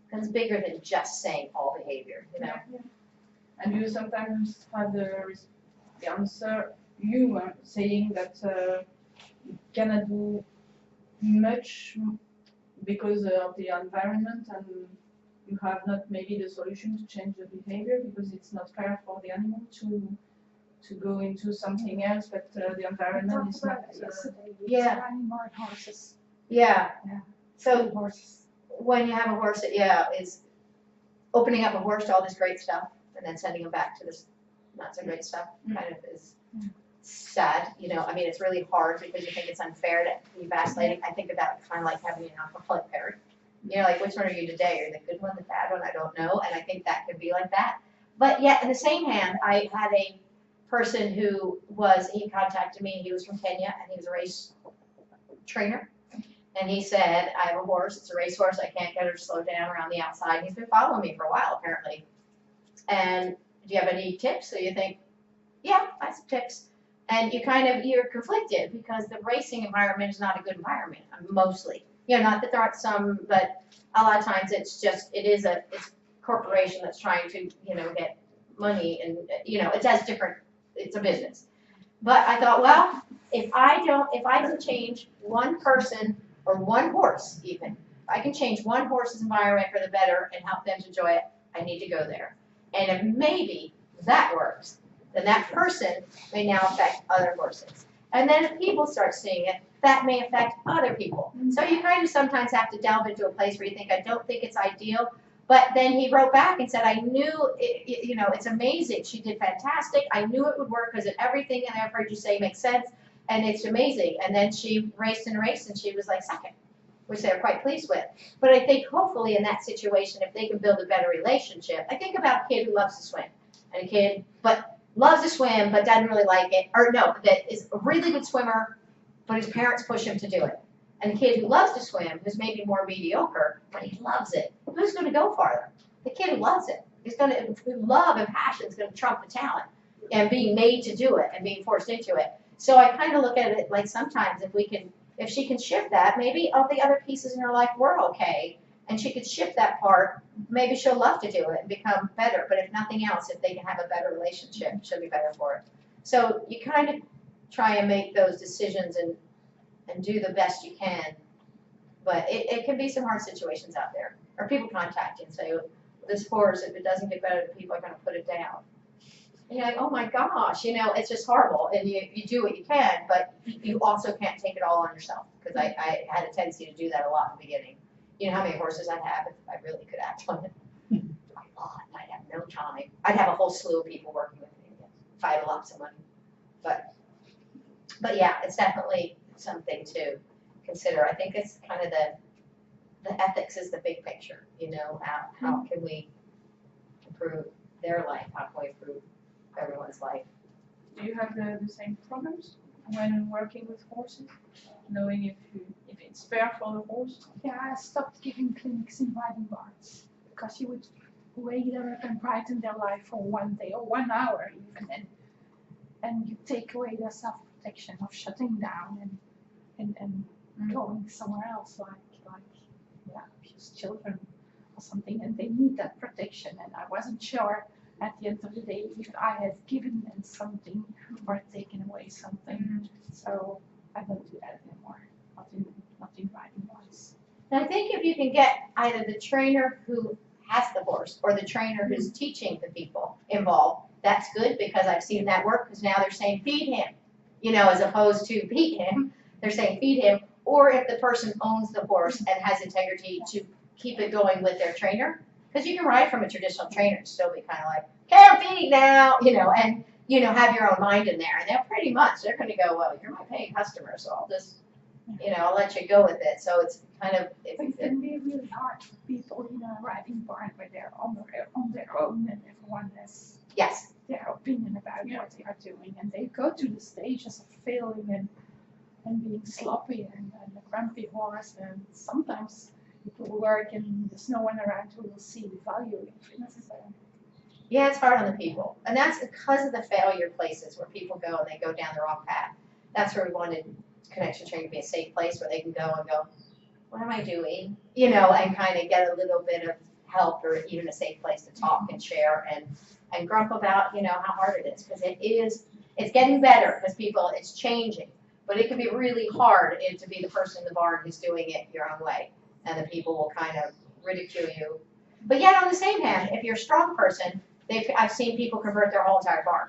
Because it's bigger than just saying all behavior, Yeah. And you sometimes have the answer, you are saying that you cannot do much because of the environment, and you have not maybe the solution to change the behavior because it's not fair for the animal to go into something else, but the environment is not. Yeah. Animal horses. Yeah. Yeah. So Horses. when you have a horse that, is opening up a horse to all this great stuff and then sending them back to this not so great stuff, kind of is sad. I mean, it's really hard because you think it's unfair to be vacillating. I think about it kind of like having an alcoholic parent. Like, which one are you today? Are you the good one, the bad one? I don't know. And I think that could be like that. But yet, in the same hand, I had a person he contacted me, he was from Kenya, and he was a race trainer. And he said, I have a horse, it's a racehorse, I can't get her to slow down around the outside. He's been following me for a while, apparently. And do you have any tips? So you think, yeah, I have some tips. And you're conflicted because the racing environment is not a good environment, mostly. Not that there aren't some, but a lot of times it's a corporation that's trying to, get money and, it's a business. But I thought, well, if I can change one person or one horse even, if I can change one horse's environment for the better and help them to enjoy it, I need to go there. And if maybe that works, then that person may now affect other horses. And then if people start seeing it, that may affect other people. So you kind of sometimes have to delve into a place where you think, I don't think it's ideal. But then he wrote back and said, I knew, it's amazing. She did fantastic. I knew it would work because everything that I've heard you say makes sense. And it's amazing. And then she raced and raced and she was like second, which they're quite pleased with. But I think hopefully in that situation, if they can build a better relationship, I think about a kid who loves to swim. And a kid, loves to swim, but doesn't really like it. Or no, that is a really good swimmer, but his parents push him to do it. And a kid who loves to swim, who's maybe more mediocre, but he loves it. Who's going to go farther? The kid who loves it. Love and passion is going to trump the talent and being made to do it and being forced into it. So I kind of look at it like sometimes if she can shift that, maybe all the other pieces in her life were okay, and she could shift that part, maybe she'll love to do it and become better. But if nothing else, if they can have a better relationship, she'll be better for it. So you kind of try and make those decisions and do the best you can. But it can be some hard situations out there. Or people contact you and say, this horse, if it doesn't get better, the people are going to put it down. And you're like, oh my gosh, it's just horrible. And you do what you can, but you also can't take it all on yourself. Because I had a tendency to do that a lot in the beginning. You know how many horses I'd have if I really could act on it? A lot. I'd have no time. I'd have a whole slew of people working with me if I had lots of money. But yeah, it's definitely something to consider. I think it's kind of the ethics is the big picture. How can we improve their life? How can we improve everyone's life? Do you have the same problems when working with horses? Knowing if it's fair for the horse? Yeah, I stopped giving clinics in riding barns because you would wait and brighten their life for 1 day or 1 hour even, and you take away their self-protection of shutting down and going somewhere else like abused children or something, and they need that protection. And I wasn't sure at the end of the day if I had given them something or taken away something. So I don't do that anymore. Not in riding barns. And I think if you can get either the trainer who has the horse or the trainer who's teaching the people involved, that's good, because I've seen that work, because now they're saying feed him, as opposed to beat him. They're saying feed him. Or if the person owns the horse and has integrity to keep it going with their trainer, because you can ride from a traditional trainer and still be kind of like, okay, I'm feeding now, and have your own mind in there. And they're going to go, well, you're my paying customer, so I'll just, I'll let you go with it. So it's kind of. It can be really hard for people in a riding barn where they're on their own and everyone has their opinion about what they are doing, and they go to the stages of failing and being sloppy and a grumpy horse, and sometimes it will work and there's no one around who will see the value in it. Yeah, it's hard on the people. And that's because of the failure places where people go and they go down the wrong path. That's where we wanted Connection Training to be a safe place where they can go and go, what am I doing? And kind of get a little bit of help, or even a safe place to talk and share and grump about, how hard it is. Because it's getting better, because it's changing. But it can be really hard to be the person in the barn who's doing it your own way. And the people will kind of ridicule you. But yet, on the same hand, if you're a strong person, I've seen people convert their whole entire barn.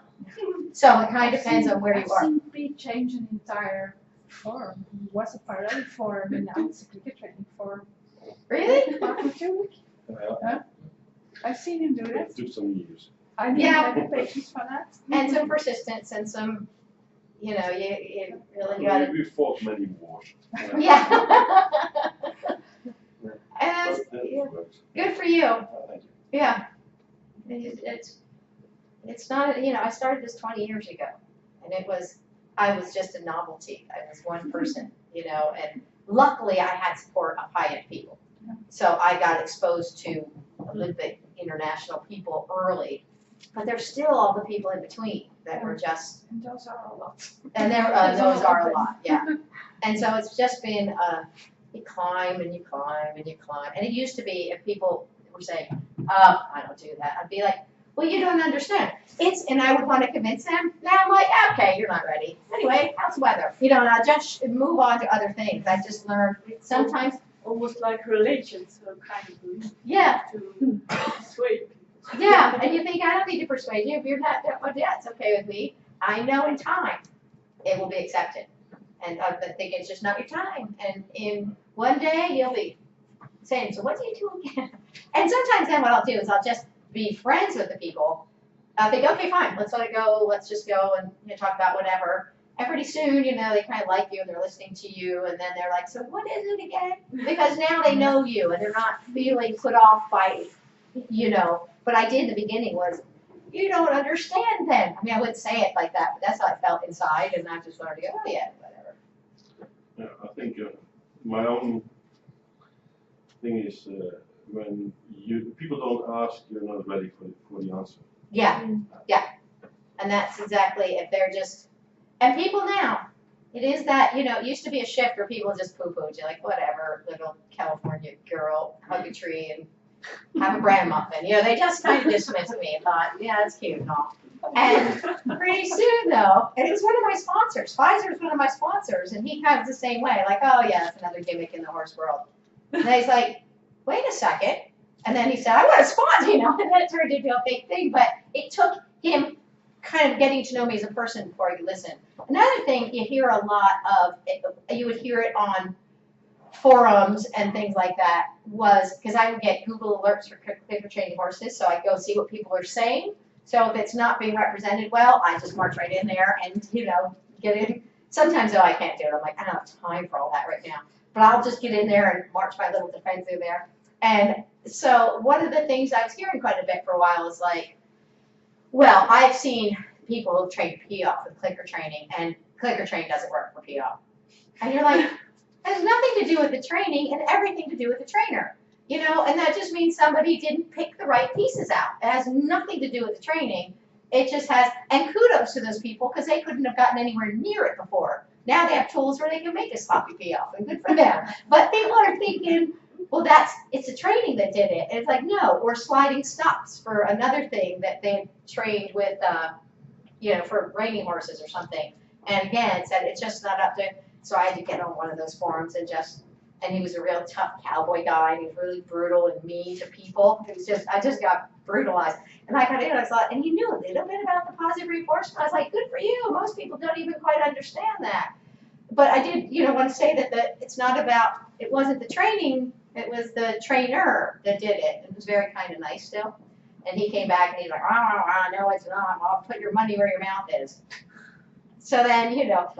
So it kind of depends on where you are. I've seen Pete change an entire farm. He was a parallel farm, and now it's a cricket training farm. Really? Huh? I've seen him do that. It took some years. I didn't have the patience for that. And some persistence and some, you really got to. We fought many wars. Yeah. And that's That works. good for you. Thank you. Yeah. It's not, I started this 20 years ago, and I was just a novelty. I was one person, and luckily I had support of high-end people. So I got exposed to a little bit international people early, but there's still all the people in between that were just. And those are a lot. And those are a lot, yeah. And so it's just been you climb and you climb and you climb. And it used to be if people were saying, oh, I don't do that, I'd be like, well, you don't understand. And I would want to convince them. Now I'm like, okay, you're not ready. Anyway, how's the weather? And I just move on to other things. I just learned sometimes. Almost like religion, so kind of Yeah. to persuade people. Yeah, and you think, I don't need to persuade you. If you're not, yeah, it's okay with me. I know in time it will be accepted. And I think it's just not your time. And in one day you'll be saying, so what do you do again? And sometimes then what I'll do is I'll just be friends with the people. I'll think, okay, fine, let's let it go. Let's just go and talk about whatever. And pretty soon, they kind of like you and they're listening to you. And then they're like, so what is it again? Because now they know you and they're not feeling put off by, But I did in the beginning was, you don't understand then. I mean, I wouldn't say it like that, but that's how I felt inside. And I just learned to go, oh yeah, whatever. Yeah, I think my own thing is when people don't ask, you're not ready for the answer. Yeah, yeah. And that's exactly if they're just, and people now, it is that, it used to be a shift where people just poo-pooed you, like, whatever, little California girl, hug a tree and have a bran muffin. They just kind of dismissed me and thought, yeah, that's cute and all. And pretty soon, though, and it was one of my sponsors. Pfizer was one of my sponsors, and he kind of the same way, like, oh, yeah, that's another gimmick in the horse world. And he's like, wait a second. And then he said, I want to sponsor, and then it turned into a big thing. But it took him kind of getting to know me as a person before I could listen. Another thing you hear a lot of, you would hear it on forums and things like that, was because I would get Google alerts for clicker training horses, so I'd go see what people are saying. So if it's not being represented well, I just march right in there and, get in. Sometimes, though, I can't do it. I'm like, I don't have time for all that right now. But I'll just get in there and march my little defense in there. And so one of the things I was hearing quite a bit for a while is like, well, I've seen people who've trained POF with clicker training, and clicker training doesn't work for POF. And you're like, it has nothing to do with the training and everything to do with the trainer. And that just means somebody didn't pick the right pieces out. It has nothing to do with the training. It just has, and kudos to those people because they couldn't have gotten anywhere near it before. Now they have tools where they can make a sloppy POF, and good for them. But people are thinking, well, it's the training that did it. And it's like, no, or sliding stops for another thing that they trained with, for reining horses or something. And again, it said it's just not up to, so I had to get on one of those forums and he was a real tough cowboy guy, and he was really brutal and mean to people. I just got brutalized. And I got in and I thought, and he knew a little bit about the positive reinforcement. I was like, good for you. Most people don't even quite understand that. But I did, want to say that it's not about, it wasn't the training, it was the trainer that did it. It was very kind of nice still. And he came back and he's like, no, it's not. I'll put your money where your mouth is. So then,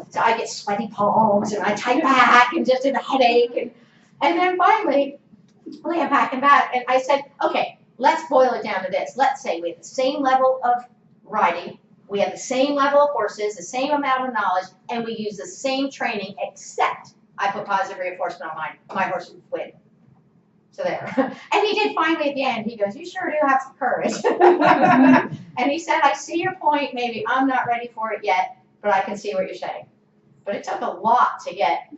so I get sweaty palms and I type back and just in a headache. And then finally, I'm packing back and I said, okay, let's boil it down to this. Let's say we have the same level of riding, we have the same level of horses, the same amount of knowledge, and we use the same training, except I put positive reinforcement on mine. My horse would win. So there. And he did finally at the end, he goes, you sure do have some courage. And he said, I see your point, maybe I'm not ready for it yet, but I can see what you're saying. But it took a lot to get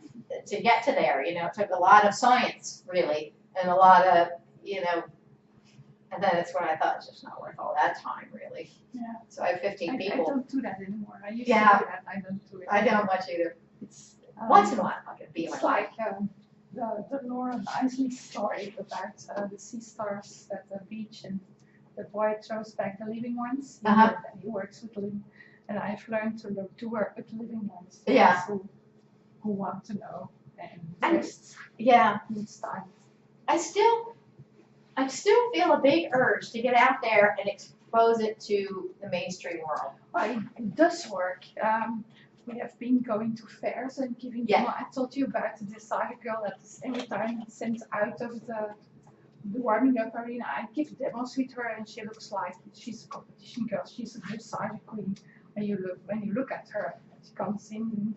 to there, it took a lot of science, really, and a lot of, and then it's when I thought it's just not worth all that time, really. Yeah. So I have 15 people. I don't do that anymore. I used to do that. I don't do it. I don't much either. It's, once in a while, I'll get be in my it's life. like the Laura Isley story about the sea stars at the beach, and the boy throws back the living ones. And he works with living, and I've learned to work with living ones. Yeah. Who want to know and just needs time. I still feel a big urge to get out there and expose it to the mainstream world. Well, it does work. We have been going to fairs and giving them. I told you about this other girl that every time sent out of the warming up arena. I give demos with her, and she looks like she's a competition girl. She's a dressage queen. When you look at her, she comes in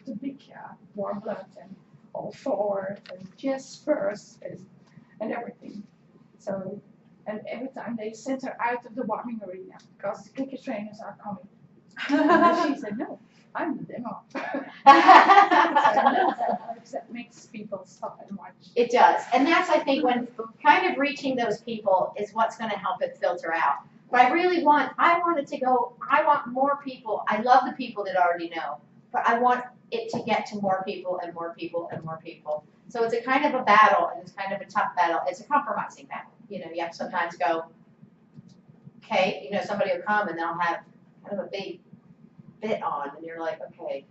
the big warm blood, and all Thor and Jaspers and everything. So, and every time they sent her out of the warming arena because the clicker trainers are coming. And she said, no, I'm the demo. So that makes people stop and watch. It does, and that's, I think, when kind of reaching those people is what's going to help it filter out. But I want it to go, I want more people. I love the people that already know, but I want it to get to more people and more people and more people. So it's a kind of a battle, and it's kind of a tough battle. It's a compromising battle. You know, you have to sometimes go, okay, you know, somebody will come and they'll have kind of a big bit on, and you're like, okay,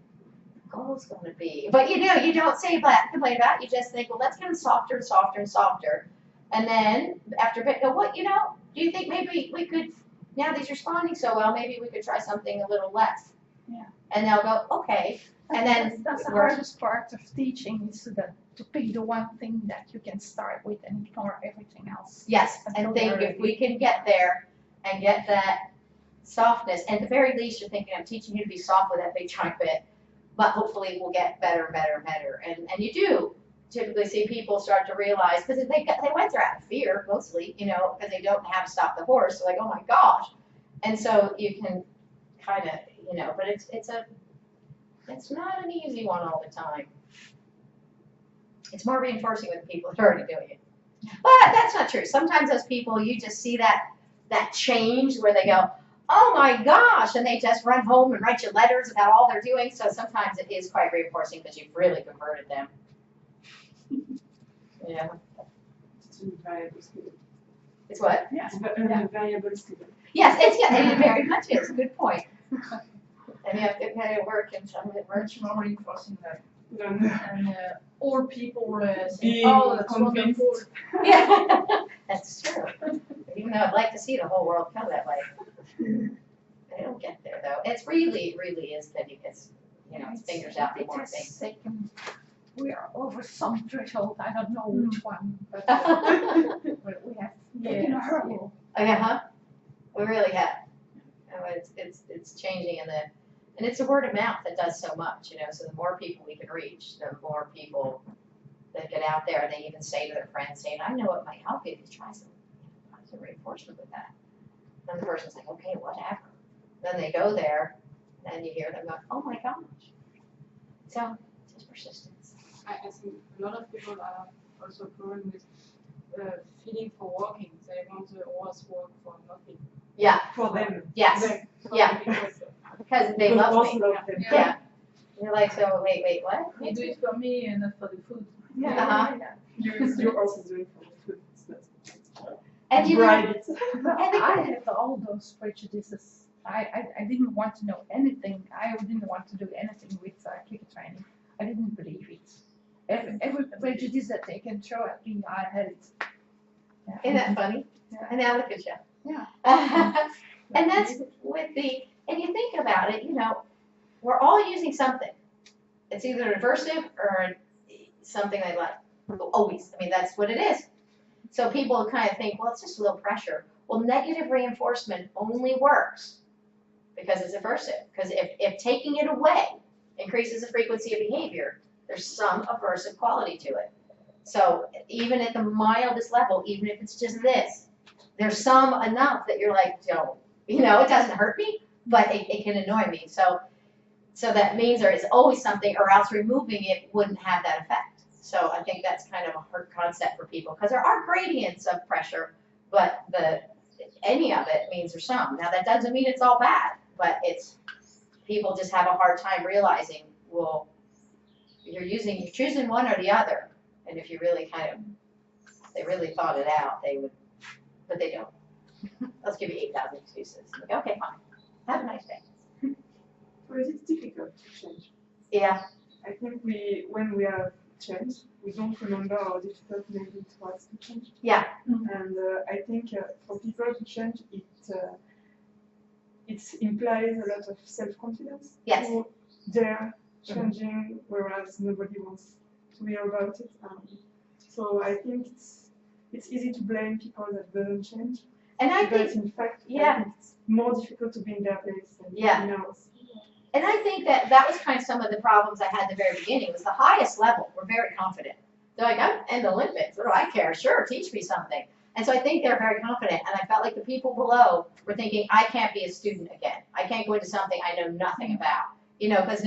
the goal's going to be, but you know, you don't say that, complain about it. You just think, well, let's get them softer and softer and softer, and then after a bit, go, what, you know, do you think maybe we could, now that he's responding so well, maybe we could try something a little less? Yeah. And they'll go, okay, and then that's the hardest part of teaching is to pick the one thing that you can start with and ignore everything else. yes, and Until think they're if we can get there and get that softness, and at the very least, you're thinking, I'm teaching you to be soft with that big chunk bit, but hopefully we'll get better and better and better. And you do typically see people start to realize, because they went there out of fear mostly, you know, because they don't have to stop the horse. So like, oh my gosh. And so you can kind of, you know, but it's not an easy one all the time. It's more reinforcing with people that are already doing it. But that's not true. Sometimes those people, you just see that change where they go, oh my gosh, and they just run home and write you letters about all they're doing. So sometimes it is quite reinforcing because you've really converted them. Yeah. It's a variable skill. It's what? It's a variable skill. Yes, it very much is. Good point. And you have to kind of work and some of it Much more reinforcing that. Then And all people saying, being oh, that's convinced. wonderful. Yeah, that's true. Even though I'd like to see the whole world come that way. They don't get there though. It's really, really is that it's, you know, it's fingers out the more things. We are over some threshold. I don't know which one, but we have taken a hurdle. Uh-huh. We really have. You know, it's changing and it's a word of mouth that does so much, you know, so the more people we can reach, the more people that get out there, and they even say to their friends, saying, I know it might help you if you try some reinforcement with that. And the person's like, okay, whatever. Then they go there, and you hear them go, oh my gosh. So, it's just persistence. I think a lot of people are also growing with feeling for walking. They want to always walk for nothing. Yeah. For them. Yes. For Yeah. because Because they love both me. love them. Yeah. You're like, so wait, what? You do it for me and not for the food. Uh-huh. You're also doing for the food. It's not. And you bribe know, it. I had all those prejudices. I didn't want to know anything. I didn't want to do anything with clicker training. I didn't believe it. Every prejudice that they can throw at me, I had it. Yeah. isn't that funny? Yeah. And now look at you. Yeah. And that's with and you think about it, you know, we're all using something. It's either an aversive or something they like. Always. I mean, that's what it is. So people kind of think, well, it's just a little pressure. Well, negative reinforcement only works because it's aversive. Because if taking it away increases the frequency of behavior, there's some aversive quality to it. So even at the mildest level, even if it's just this, there's some enough that you're like, don't, you know, it doesn't hurt me, but it can annoy me. So that means there is always something, or else removing it wouldn't have that effect. So I think that's kind of a hard concept for people, because there are gradients of pressure, but any of it means there's some. Now that doesn't mean it's all bad, but people just have a hard time realizing, well, you're choosing one or the other. And if you really they really thought it out, they would, but they don't. Let's give you 8,000 excuses. Like, okay, fine. Have a nice day. Or is it difficult to change? Yeah. I think when we have changed, we don't remember how difficult maybe it was to change. Yeah. And I think for people to change, it implies a lot of self-confidence. Yes. So they're changing, whereas nobody wants to hear about it. So I think it's easy to blame people that don't change. And I But think, in fact, yeah. I think it's more difficult to be in their place than Yeah. in ours. And I think that that was kind of some of the problems I had at the very beginning, was the highest level were very confident. They're like, I'm in the Olympics, what do I care? Sure, teach me something. And so I think they're very confident, and I felt like the people below were thinking, I can't be a student again. I can't go into something I know nothing about, because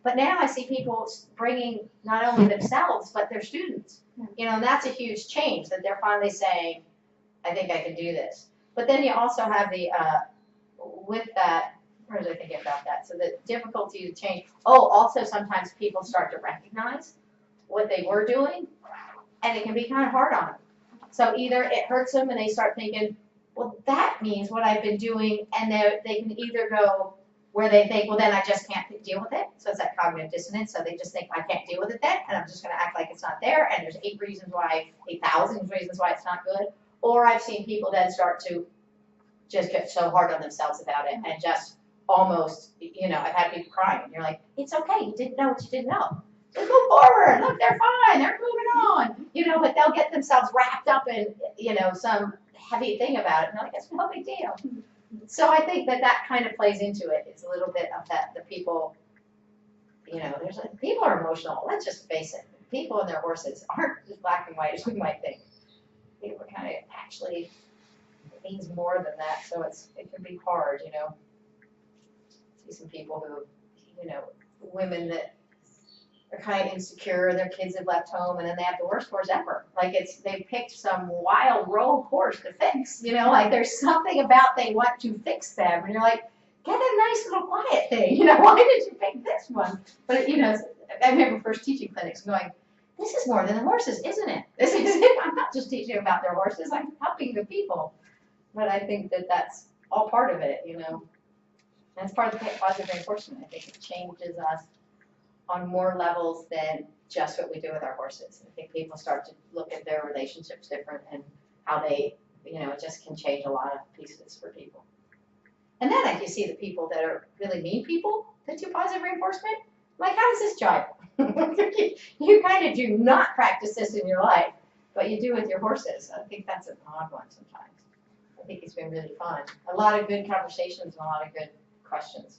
but now I see people bringing not only themselves, but their students. And that's a huge change, that they're finally saying, I think I can do this. But then you also have with that, where was I thinking about that? So the difficulty to change. Oh, also sometimes people start to recognize what they were doing, and it can be kind of hard on them. So either it hurts them and they start thinking, well, that means what I've been doing, and they can either go where they think, well, then I just can't deal with it. So it's that cognitive dissonance. So they just think, I can't deal with it then, and I'm just going to act like it's not there, and there's 8,000 reasons why it's not good. Or I've seen people then start to just get so hard on themselves about it, and just almost, I've had people crying, and you're like, it's okay, you didn't know what you didn't know. Just go forward, look, they're fine, they're moving on, but they'll get themselves wrapped up in, some heavy thing about it, and they're like, it's no big deal. So I think that kind of plays into it. It's a little bit of that, the people, people are emotional, let's just face it. People and their horses aren't just black and white as we might think. People kind of actually, it means more than that, so it can be hard, See some people who, women that are kind of insecure, their kids have left home, and then they have the worst horse ever. Like they picked some wild rogue horse to fix, like there's something about they want to fix them, and you're like, get a nice little quiet thing, why did you pick this one? But I remember first teaching clinics going, this is more than the horses, isn't it? This is it. I'm not just teaching about their horses, I'm helping the people. But I think that's all part of it, That's part of the positive reinforcement. I think it changes us on more levels than just what we do with our horses. I think people start to look at their relationships different, and how they, it just can change a lot of pieces for people. And then you see the people that are really mean people that do positive reinforcement. Like, how does this jive? You kind of do not practice this in your life, but you do with your horses. I think that's an odd one sometimes. I think it's been really fun. A lot of good conversations and a lot of good questions.